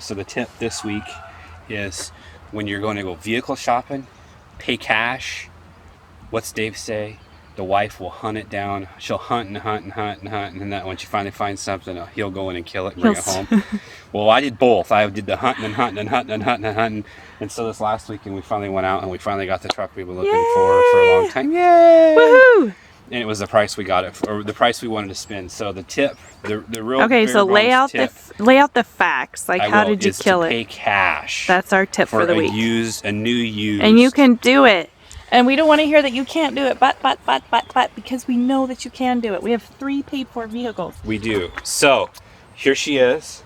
So the tip this week is when you're going to go vehicle shopping, pay cash. What's Dave say? The wife will hunt it down. She'll hunt and hunt and hunt and hunt, and then when she finally finds something, he'll go in and kill it and bring it home. Well, I did both. I did the hunting and hunting and hunting and hunting and hunting. And so this last weekend, we finally went out and we finally got the truck we were looking for a long time. Yay! Woohoo! And it was the price we got it for, or the price we wanted to spend. So the tip, the real okay. So lay out the facts. Like, how did you kill it? Pay cash. That's our tip for the week. A new used. And you can do it. And we don't want to hear that you can't do it, but, because we know that you can do it. We have 3 paid-for vehicles. We do. So, here she is.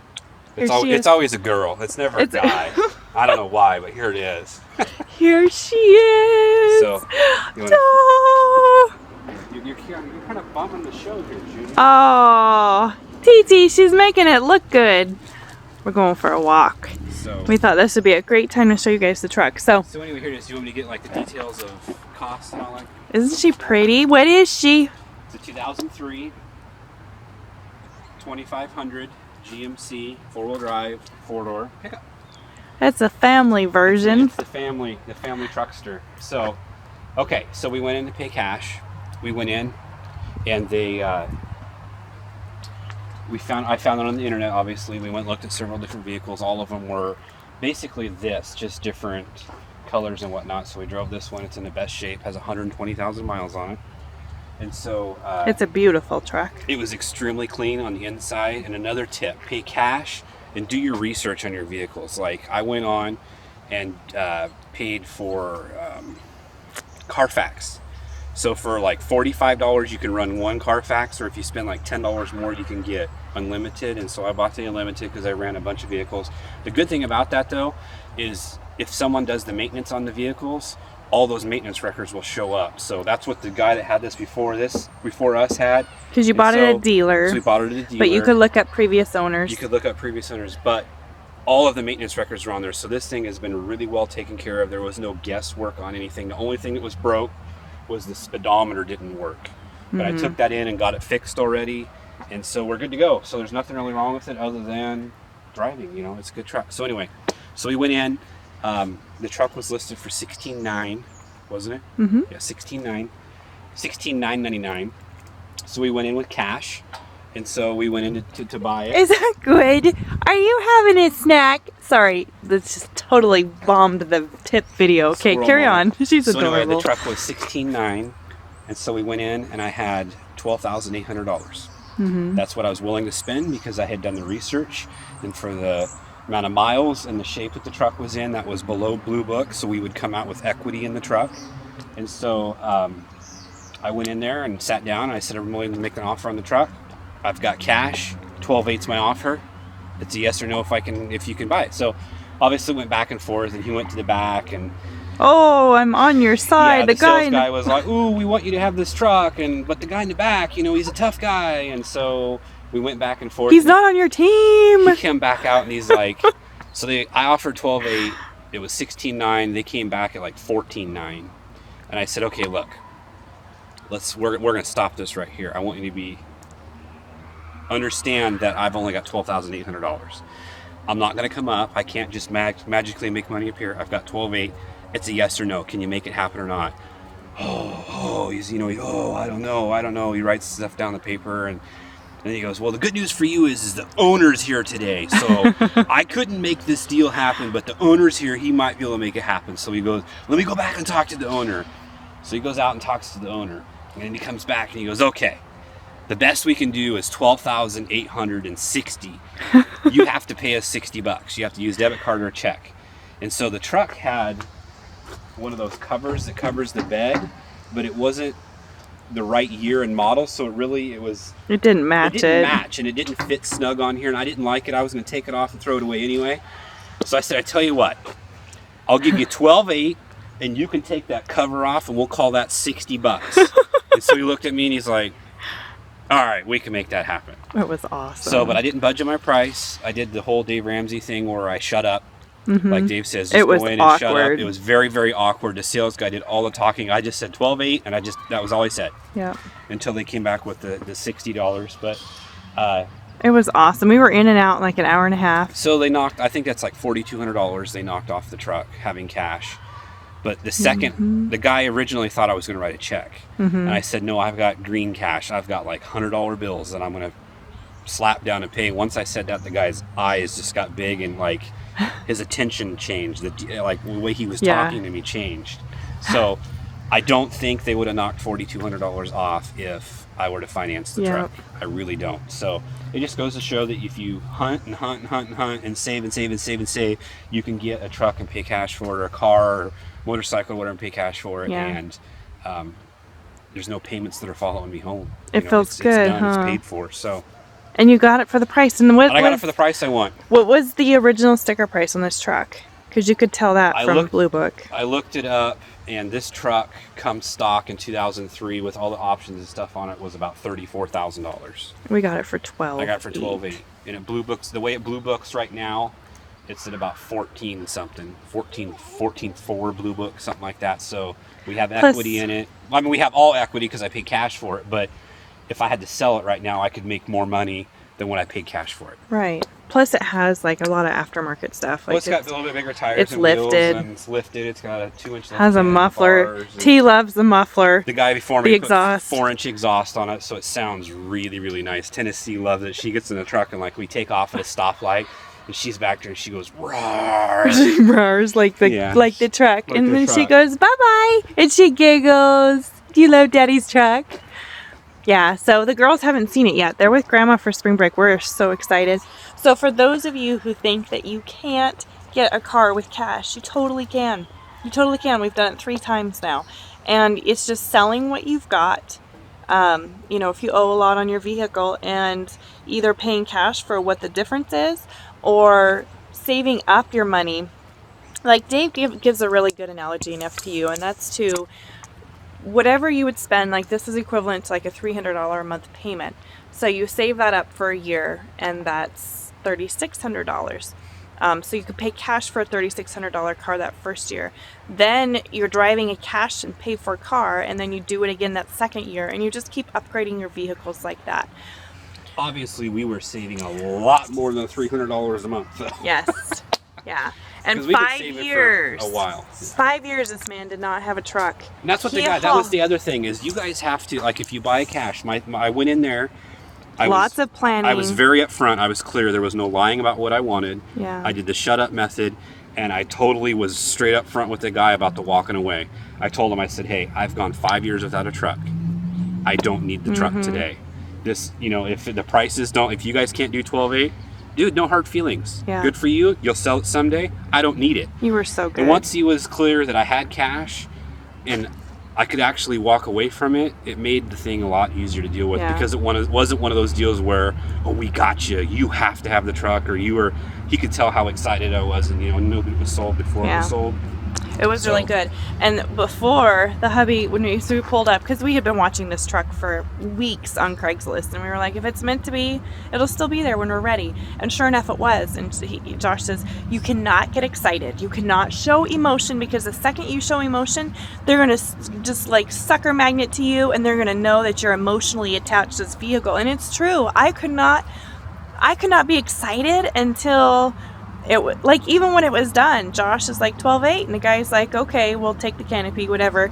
It's always a girl. It's never a guy. I don't know why, but here it is. Here she is. So, you're kind of bumming the show here, Judy. Oh, TT, she's making it look good. We're going for a walk. So, we thought this would be a great time to show you guys the truck. So anyway, here it is. Do you want me to get like the details of cost and all that? Isn't she pretty? What is she? It's a 2003 2500 GMC 4-wheel drive 4-door pickup. That's a family version. It's the family truckster. So, okay, so we went in to pay cash. We went in, and I found it on the internet, obviously. We went and looked at several different vehicles. All of them were basically just different colors and whatnot. So we drove this one. It's in the best shape, has 120,000 miles on it. And so... it's a beautiful truck. It was extremely clean on the inside. And another tip, pay cash and do your research on your vehicles. Like, I went on and paid for Carfax. So for like $45, you can run 1 Carfax, or if you spend like $10 more, you can get unlimited. And so I bought the unlimited because I ran a bunch of vehicles. The good thing about that, though, is if someone does the maintenance on the vehicles, all those maintenance records will show up. So that's what the guy that had this before us had. Because you bought it at a dealer. So we bought it at a dealer. But you could look up previous owners. You could look up previous owners, but all of the maintenance records are on there. So this thing has been really well taken care of. There was no guesswork on anything. The only thing that was broke was the speedometer didn't work. But I took that in and got it fixed already, and so we're good to go. So there's nothing really wrong with it other than driving. It's a good truck. So anyway, so we went in. The truck was listed for $16,900, wasn't it? Mm-hmm. Yeah, $16,999. So we went in with cash, and so we went in to buy it. Is that good? Are you having a snack? Sorry, this just totally bombed the tip video. Okay, carry on. She's adorable. Anyway, the truck was $16,900, and so we went in, and I had $12,800. Mm-hmm. That's what I was willing to spend because I had done the research, and for the amount of miles and the shape that the truck was in, that was below Blue Book, so we would come out with equity in the truck. And so I went in there and sat down, and I said, I'm willing to make an offer on the truck. I've got cash. 12.8's my offer. It's a yes or no if you can buy it. So obviously went back and forth, and he went to the back, and I'm on your side. Yeah, the sales guy was like, "Ooh, we want you to have this truck," but the guy in the back, he's a tough guy, and so we went back and forth. He's not on your team. He came back out and he's like, I offered 12.8. It was 16.9. They came back at like 14.9, and I said, "Okay, look, we're gonna stop this right here. I want you to understand that I've only got $12,800. I'm not going to come up. I can't just magically make money appear. I've got 12.8. It's a yes or no. Can you make it happen or not?" He's I don't know. He writes stuff down on the paper, and then he goes, "Well, the good news for you is the owner's here today. So I couldn't make this deal happen, but the owner's here. He might be able to make it happen." So he goes, "Let me go back and talk to the owner." So he goes out and talks to the owner, and then he comes back and he goes, "Okay, the best we can do is $12,860. You have to pay us $60. You have to use debit card or check." And so the truck had one of those covers that covers the bed, but it wasn't the right year and model, so it didn't match, and it didn't fit snug on here, and I didn't like it. I was going to take it off and throw it away anyway. So I said, "I tell you what, I'll give you 12.8, and you can take that cover off, and we'll call that $60. And so he looked at me and he's like, "All right, we can make that happen." It was awesome. So, but I didn't budge on my price. I did the whole Dave Ramsey thing where I shut up. Mm-hmm. Like Dave says, just go in and shut up. It was very, very awkward. The sales guy did all the talking. I just said 12.8, and that was all I said. Yeah. Until they came back with the $60. But It was awesome. We were in and out in like an hour and a half. So they knocked, I think that's like $4,200 they knocked off the truck having cash. But the second, the guy originally thought I was going to write a check. And I said, no, I've got green cash. I've got like $100 bills that I'm going to slap down and pay. Once I said that, the guy's eyes just got big and like his attention changed. Like the way he was talking to me changed. So I don't think they would have knocked $4,200 off if I were to finance the truck. I really don't. So it just goes to show that if you hunt and hunt and hunt and hunt and save and save and save and save, you can get a truck and pay cash for it, or a car or motorcycle or whatever and pay cash for it. And there's no payments that are following me home. It feels good, it's done, it's paid for. So. And you got it for the price. And I got it for the price I want. What was the original sticker price on this truck? Because you could tell that from Blue Book. I looked it up, and this truck comes stock in 2003 with all the options and stuff on it was about $34,000. We got it for $12,800. I got it for $12,800. And at Blue Books, the way it Blue Books right now, it's at about 14 something, 14.4 Blue Book, something like that. So we have equity in it. I mean, we have all equity because I paid cash for it, but if I had to sell it right now, I could make more money than when I paid cash for it. Right. Plus, it has like a lot of aftermarket stuff. Like it's got a little bit bigger tires. It's lifted. And it's lifted. It's got a 2-inch. Has a muffler. T loves the muffler. The guy before me put put 4-inch exhaust on it, so it sounds really, really nice. Tennessee loves it. She gets in the truck and like we take off at a stoplight, and she's back there and she goes roar. She roars like the truck, like and then truck. she goes bye bye, and she giggles. Do you love Daddy's truck? Yeah, so the girls haven't seen it yet. They're with Grandma for spring break. We're so excited. So for those of you who think that you can't get a car with cash, you totally can. You totally can. We've done it 3 times now. And it's just selling what you've got. You know, if you owe a lot on your vehicle, and either paying cash for what the difference is or saving up your money. Like Dave gives a really good analogy in FTU, and that's to whatever you would spend, like this is equivalent to like a $300 a month payment. So you save that up for a year, and that's $3,600. So you could pay cash for a $3,600 car that first year. Then you're driving a cash and pay for a car, and then you do it again that second year, and you just keep upgrading your vehicles like that. Obviously, we were saving a lot more than $300 a month. So. Yes. Yeah. And we 5 could save years. It for a while. 5 years this man did not have a truck. And that's what they got. That was the other thing, is you guys have to, like if you buy cash, I went in there. Lots of planning. I was very upfront. I was clear. There was no lying about what I wanted. Yeah. I did the shut up method, and I totally was straight up front with the guy about the walking away. I told him, I said, hey, I've gone 5 years without a truck. I don't need the truck today. This, you know, if the prices don't, if you guys can't do 12.8, dude, no hard feelings. Yeah. Good for you. You'll sell it someday. I don't need it. You were so good. And once he was clear that I had cash and I could actually walk away from it, it made the thing a lot easier to deal with, because it wasn't one of those deals where, oh, we got you. You have to have the truck, or he could tell how excited I was, and, you know, nobody was sold before it was sold. It was really good. And before the hubby, when we pulled up, because we had been watching this truck for weeks on Craigslist, and we were like, if it's meant to be, it'll still be there when we're ready. And sure enough, it was. And Josh says, you cannot get excited. You cannot show emotion, because the second you show emotion, they're going to just like sucker magnet to you, and they're going to know that you're emotionally attached to this vehicle. And it's true. I could not be excited until like even when it was done. Josh is like 12.8, and the guy's like, okay, we'll take the canopy, whatever.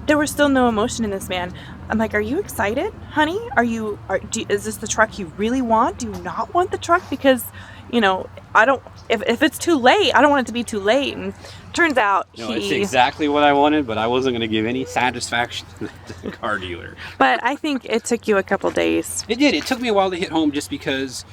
There was still no emotion in this man. I'm like, are you excited, honey? Is this the truck you really want? Do you not want the truck? Because, you know, if it's too late, I don't want it to be too late. And turns out it's exactly what I wanted, but I wasn't going to give any satisfaction to the car dealer. But I think it took you a couple days. It did. It took me a while to hit home, just because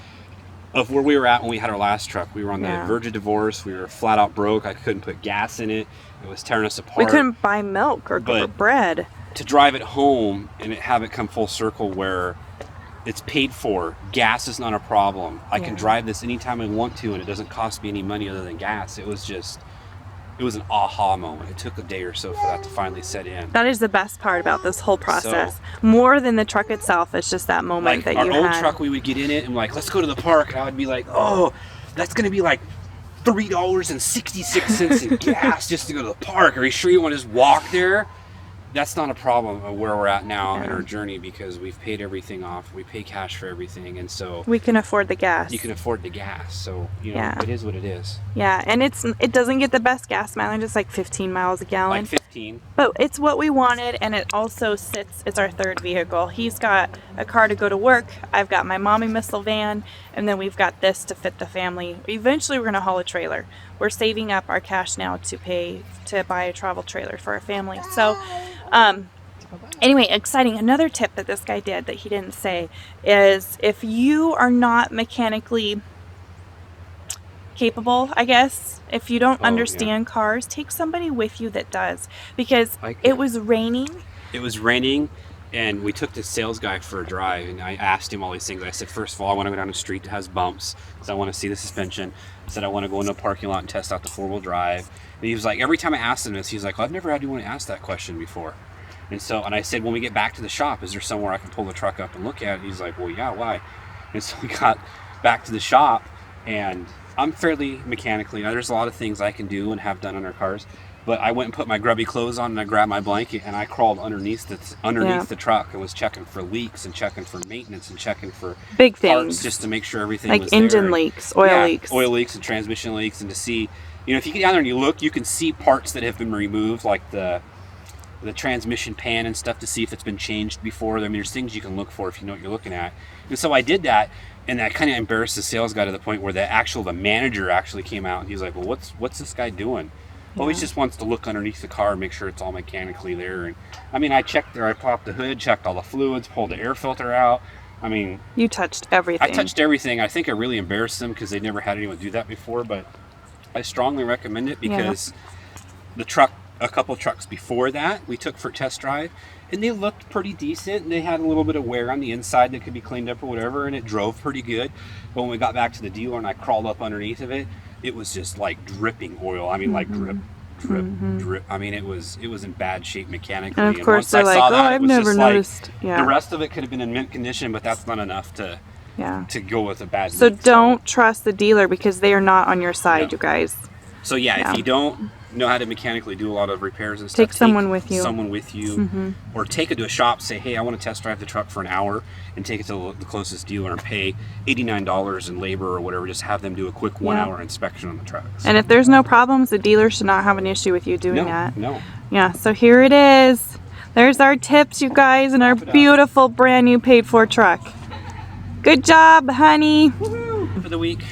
of where we were at when we had our last truck. We were on the verge of divorce. We were flat out broke. I couldn't put gas in it. It was tearing us apart. We couldn't buy milk or bread. To drive it home and have it come full circle where it's paid for, gas is not a problem. I can drive this anytime I want to, and it doesn't cost me any money other than gas. It was an aha moment. It took a day or so for that to finally set in. That is the best part about this whole process. More than the truck itself, it's just that moment that you had. Our old truck, we would get in it and like, let's go to the park. And I would be like, oh, that's going to be like $3.66 in gas just to go to the park. Are you sure you want to just walk there? that's not a problem of where we're at now in Yeah. our journey, because we've paid everything off. We pay cash for everything, and so We can afford the gas. you can afford the gas. So you know, Yeah. it is what it is. Yeah, and it doesn't get the best gas mileage. It's like 15 miles a gallon. Like 15. But it's what we wanted, and it also it's our third vehicle. He's got a car to go to work. I've got my mommy missile van, and then we've got this to fit the family. Eventually, we're gonna haul a trailer. We're saving up our cash now to buy a travel trailer for our family. So, anyway, exciting. Another tip that this guy did that he didn't say is if you are not mechanically capable, I guess, if you don't understand cars, take somebody with you that does, because it was raining. It was raining, and we took the sales guy for a drive, and I asked him all these things. I said, first of all, I want to go down a street that has bumps, because I want to see the suspension. I said, I want to go into a parking lot and test out the four-wheel drive. And he was like, every time I asked him this, he's like, well, I've never had anyone ask that question before. And I said, when we get back to the shop, is there somewhere I can pull the truck up and look at it? He's like, well, yeah, why? And so we got back to the shop, and I'm fairly mechanically, there's a lot of things I can do and have done on our cars, but I went and put my grubby clothes on, and I grabbed my blanket, and I crawled underneath the truck and was checking for leaks and checking for maintenance and checking for big parts things, just to make sure everything like was engine there. leaks, oil leaks and transmission leaks, and to see, if you get down there and you look, you can see parts that have been removed, like the transmission pan and stuff, to see if it's been changed before. I mean, there's things you can look for if you know what you're looking at. And so I did that, and that kind of embarrassed the sales guy to the point where the manager actually came out, and he was like, well, what's this guy doing? Well, he just wants to look underneath the car and make sure it's all mechanically there. And I mean, I checked there, I popped the hood, checked all the fluids, pulled the air filter out. I mean, you touched everything. I touched everything. I think I really embarrassed them because they never had anyone do that before, but I strongly recommend it, because a couple trucks before that we took for a test drive, and they looked pretty decent, and they had a little bit of wear on the inside that could be cleaned up or whatever, and it drove pretty good. But when we got back to the dealer and I crawled up underneath of it, it was just like dripping oil. I mean, like drip. I mean, it was in bad shape mechanically. And of course, they're like, oh, I've never noticed. Yeah. The rest of it could have been in mint condition, but that's not enough to go with a bad. So don't trust the dealer, because they are not on your side, you guys. So if you don't know how to mechanically do a lot of repairs and stuff, take someone with you. Or take it to a shop. Say, hey, I want to test drive the truck for an hour, and take it to the closest dealer and pay $89 in labor or whatever. Just have them do a quick 1 hour inspection on the truck. And if there's no problems, the dealer should not have an issue with you doing that. No. Yeah. So here it is. There's our tips, you guys, and our beautiful brand new paid for truck. Good job, honey. Woo-hoo. For the week.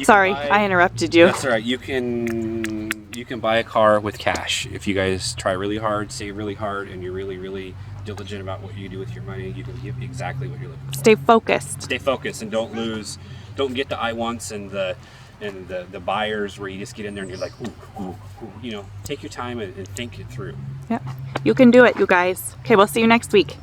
Sorry, I interrupted you. That's all right. You can buy a car with cash. If you guys try really hard, save really hard, and you're really, really diligent about what you do with your money, you can get exactly what you're looking for. Stay focused. Stay focused, and don't get the I wants and the buyers where you just get in there and you're like, ooh. Take your time and think it through. Yep. You can do it, you guys. Okay, we'll see you next week.